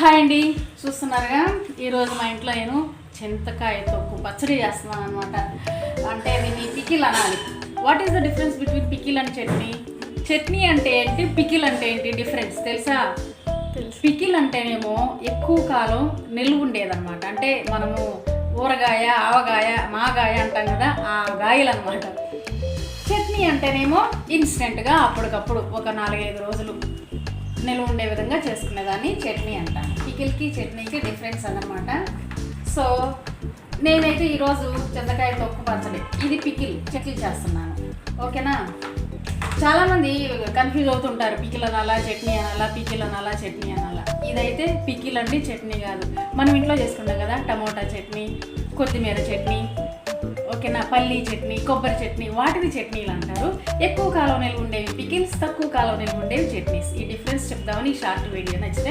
Hi అండి, చూస్తున్నారుగా ఈరోజు మా ఇంట్లో నేను చింతకాయ తొక్కు పచ్చడి చేస్తున్నాను అనమాట. అంటే దీన్ని పికిల్ అనాలి. What is the difference between pickle and chutney? Chutney అంటే ఏంటి, పికిల్ అంటే ఏంటి డిఫరెన్స్ తెలుసా? పికిల్ అంటేనేమో ఎక్కువ కాలం నిల్వ ఉండేదన్నమాట. అంటే మనము ఊరగాయ, ఆవగాయ, మాగాయ అంటాం కదా, ఆ గాయలు అనమాట. చట్నీ అంటేనేమో ఇన్స్టెంట్గా అప్పటికప్పుడు ఒక 4-5 రోజులు నిల్వ ఉండే విధంగా చేసుకునేదాన్ని చట్నీ అంటాను. పికిల్కి చట్నీకి డిఫరెన్స్ అన్నమాట. సో నేనైతే ఈరోజు చింతకాయ తొక్కు పచ్చడి, ఇది పికిల్ చట్నీ చేస్తున్నాను. ఓకేనా? చాలామంది కన్ఫ్యూజ్ అవుతుంటారు, పికిల్ అనాలా చట్నీ అనాలా, పికిల్ అనాలా చట్నీ అనాలా. ఇదైతే పికిల్ అండి, చట్నీ కాదు. మనం ఇంట్లో చేసుకుంటాం కదా, టమోటా చట్నీ, కొత్తిమీర చట్నీ, ఓకేనా, పల్లీ చట్నీ, కొబ్బరి చట్నీ, వాటిని చట్నీలు అంటారు. ఎక్కువ కాలం నిల్వ ఉండేవి పికిల్స్, తక్కువ కాలం నిల్వ ఉండేవి చట్నీస్. ఈ డిఫరెన్స్ చెప్దామని ఈ షార్ట్ వీడియో నచ్చితే